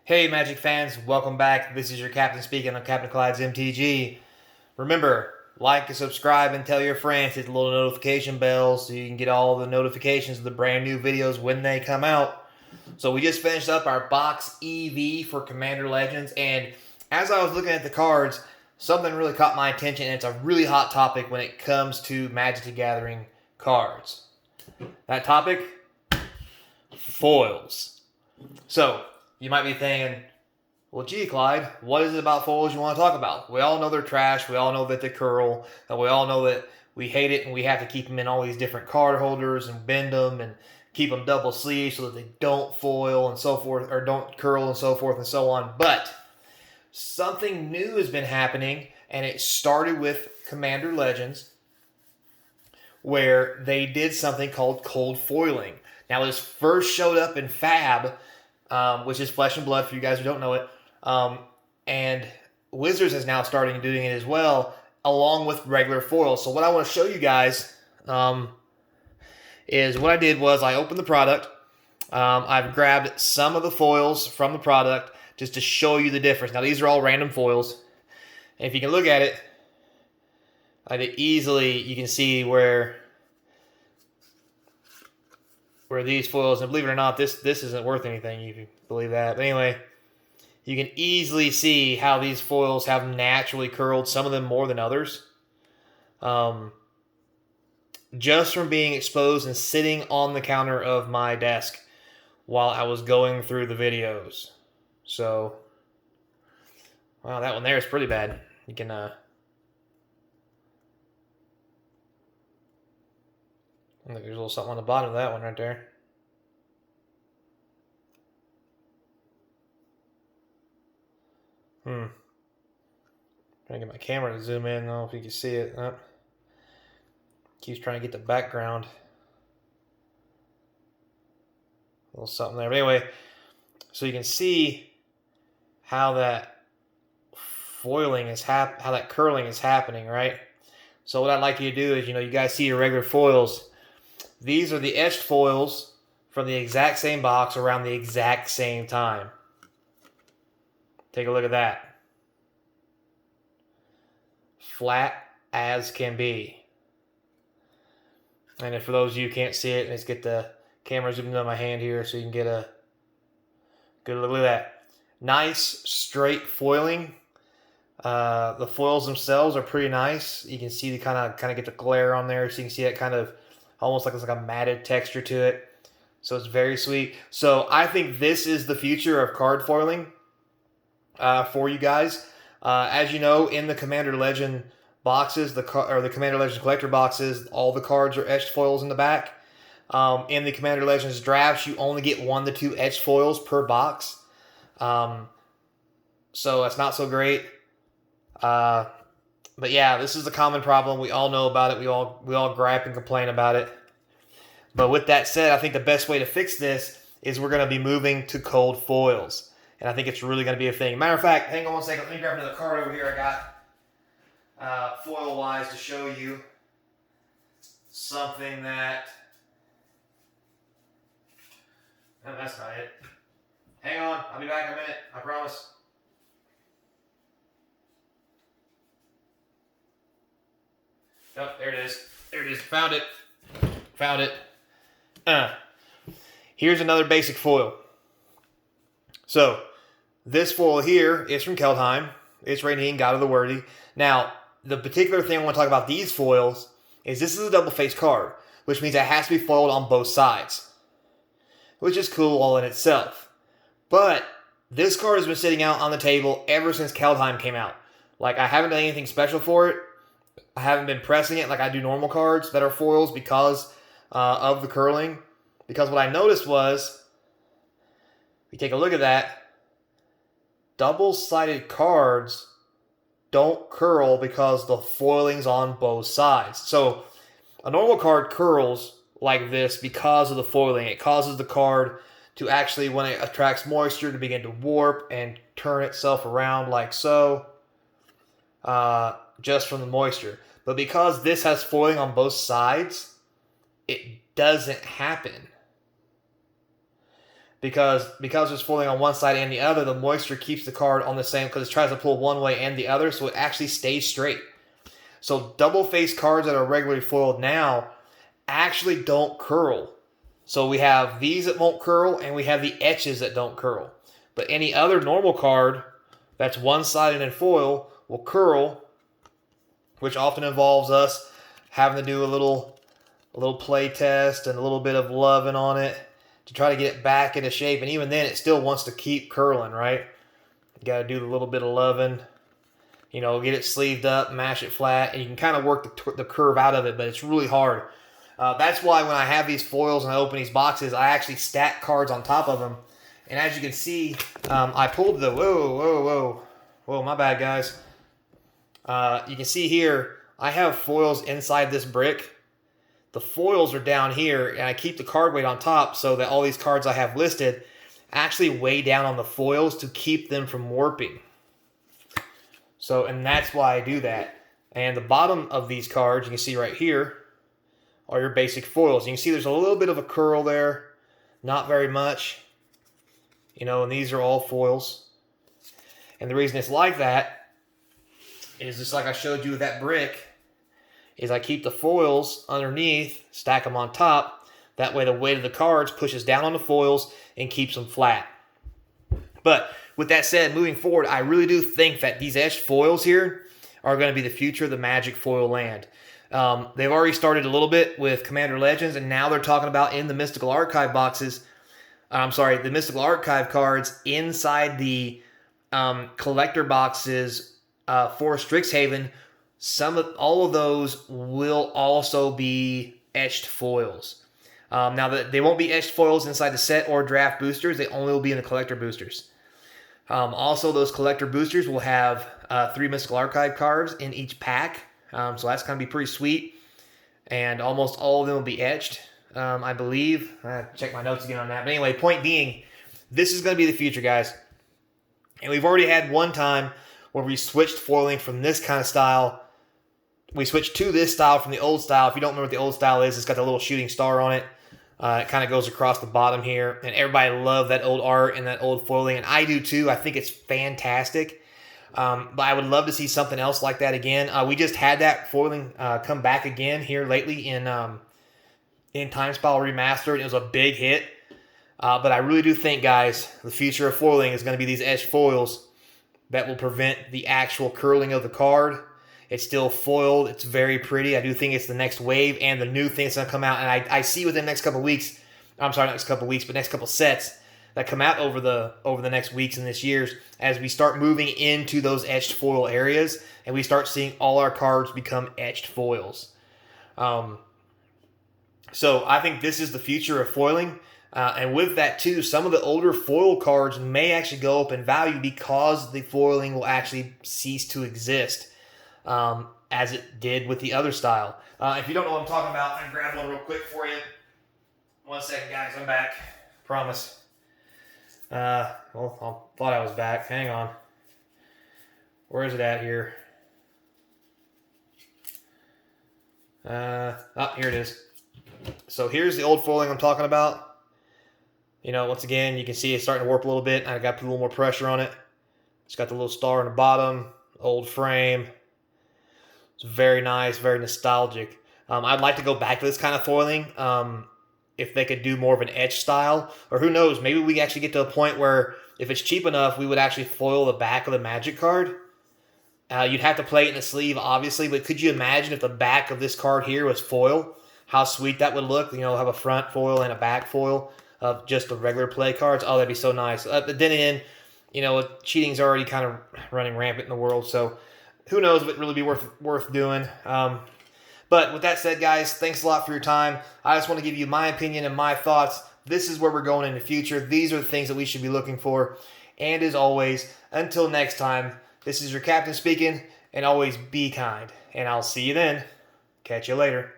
Hey Magic fans, welcome back. This is your captain speaking on Captain Clyde's MTG. Remember, like and subscribe and tell your friends, hit the little notification bell so you can get all the notifications of the brand new videos when they come out. So we just finished up our box EV for Commander Legends, and as I was looking at the cards, something really caught my attention, and it's a really hot topic when it comes to Magic the Gathering cards. That topic? Foils. So, you might be thinking, well, gee, Clyde, what is it about foils you want to talk about? We all know they're trash. We all know that they curl. And we all know that we hate it and we have to keep them in all these different card holders and bend them and keep them double sleeved so that they don't foil and so forth, or don't curl and so forth and so on. But something new has been happening, and it started with Commander Legends, where they did something called cold foiling. Now, this first showed up in Fab, which is Flesh and Blood for you guys who don't know it. And Wizards is now starting doing it as well, along with regular foils. So what I want to show you guys is what I did was I opened the product. I've grabbed some of the foils from the product just to show you the difference. Now, these are all random foils. And if you can look at it, easily you can see where these foils, and believe it or not, this isn't worth anything, if you believe that. But anyway, you can easily see how these foils have naturally curled, some of them more than others. Just from being exposed and sitting on the counter of my desk while I was going through the videos. So, wow, that one there is pretty bad. You can, there's a little something on the bottom of that one right there. Trying to get my camera to zoom in. I don't know if you can see it. Keeps trying to get the background. A little something there. But anyway, so you can see how that foiling is how that curling is happening, right? So what I'd like you to do is, you guys see your regular foils. These are the etched foils from the exact same box around the exact same time. Take a look at that. Flat as can be. And if for those of you who can't see it, let's get the camera zoomed in on my hand here so you can get a good look at that. Nice, straight foiling. The foils themselves are pretty nice. You can see the kind of get the glare on there, so you can see that kind of almost like it's like a matted texture to it. So it's very sweet. So I think this is the future of card foiling for you guys. As you know, in the Commander Legend boxes, the Commander Legends collector boxes, all the cards are etched foils in the back. In the Commander Legends drafts, you only get 1 to 2 etched foils per box. So that's not so great. But yeah, this is a common problem. We all know about it. We all gripe and complain about it. But with that said, I think the best way to fix this is we're going to be moving to cold foils. And I think it's really going to be a thing. Matter of fact, hang on one second. Let me grab another card over here I got foil-wise to show you something that... No, that's not it. Hang on. I'll be back in a minute. I promise. Oh, there it is. There it is. Found it. Found it. Here's another basic foil. So, this foil here is from Keldheim. It's Raineen, God of the Worthy. Now, the particular thing I want to talk about these foils is this is a double-faced card, which means it has to be foiled on both sides, which is cool all in itself. But this card has been sitting out on the table ever since Keldheim came out. Like, I haven't done anything special for it. I haven't been pressing it like I do normal cards that are foils because of the curling. Because what I noticed was, if you take a look at that, double-sided cards don't curl because the foiling's on both sides. So a normal card curls like this because of the foiling. It causes the card to actually, when it attracts moisture, to begin to warp and turn itself around like so, just from the moisture. But because this has foiling on both sides, it doesn't happen. because it's foiling on one side and the other, the moisture keeps the card on the same, because it tries to pull one way and the other, so it actually stays straight. So double face cards that are regularly foiled now actually don't curl. So we have these that won't curl, and we have the etches that don't curl. But any other normal card that's one-sided in foil will curl, which often involves us having to do a little play test and a little bit of loving on it to try to get it back into shape. And even then, it still wants to keep curling, right? You got to do a little bit of loving. You know, get it sleeved up, mash it flat, and you can kind of work the curve out of it, but it's really hard. That's why when I have these foils and I open these boxes, I actually stack cards on top of them. And as you can see, I pulled the, whoa, my bad, guys. You can see here, I have foils inside this brick. The foils are down here, and I keep the card weight on top so that all these cards I have listed actually weigh down on the foils to keep them from warping. So, and that's why I do that. And the bottom of these cards, you can see right here, are your basic foils. You can see there's a little bit of a curl there, not very much. You know, and these are all foils. And the reason it's like that is just like I showed you with that brick, is I keep the foils underneath, stack them on top. That way the weight of the cards pushes down on the foils and keeps them flat. But with that said, moving forward, I really do think that these etched foils here are going to be the future of the Magic foil land. They've already started a little bit with Commander Legends, and now they're talking about in the Mystical Archive boxes, the Mystical Archive cards inside the collector boxes for Strixhaven. All of those will also be etched foils. Now, they won't be etched foils inside the set or draft boosters. They only will be in the collector boosters. Also, those collector boosters will have 3 Mystical Archive cards in each pack. So that's going to be pretty sweet. And almost all of them will be etched, I believe. I have to check my notes again on that. But anyway, point being, this is going to be the future, guys. And we've already had one time where we switched foiling from this kind of style. We switched to this style from the old style. If you don't remember what the old style is, it's got the little shooting star on it. It kind of goes across the bottom here. And everybody loved that old art and that old foiling. And I do too. I think it's fantastic. But I would love to see something else like that again. We just had that foiling come back again here lately in Time Spiral Remastered. It was a big hit. But I really do think, guys, the future of foiling is going to be these etched foils that will prevent the actual curling of the card. It's still foiled. It's very pretty. I do think it's the next wave and the new thing that's going to come out. And I see within the next couple weeks, next couple sets that come out over the next weeks and this years, as we start moving into those etched foil areas and we start seeing all our cards become etched foils. So I think this is the future of foiling. And with that too, some of the older foil cards may actually go up in value because the foiling will actually cease to exist. As it did with the other style. If you don't know what I'm talking about, I'm going to grab one real quick for you. 1 second, guys. I'm back. Promise. I thought I was back. Hang on. Where is it at here? Here it is. So here's the old foiling I'm talking about. You know, once again, you can see it's starting to warp a little bit. I got to put a little more pressure on it. It's got the little star on the bottom. Old frame. It's very nice, very nostalgic. I'd like to go back to this kind of foiling if they could do more of an etch style. Or who knows, maybe we actually get to a point where if it's cheap enough, we would actually foil the back of the Magic card. You'd have to play it in the sleeve, obviously, but could you imagine if the back of this card here was foil? How sweet that would look. You know, have a front foil and a back foil of just the regular play cards. Oh, that'd be so nice. But then again, you know, cheating's already kind of running rampant in the world, so who knows if it'd really be worth doing. But with that said, guys, thanks a lot for your time. I just want to give you my opinion and my thoughts. This is where we're going in the future. These are the things that we should be looking for. And as always, until next time, this is your captain speaking, and always be kind. And I'll see you then. Catch you later.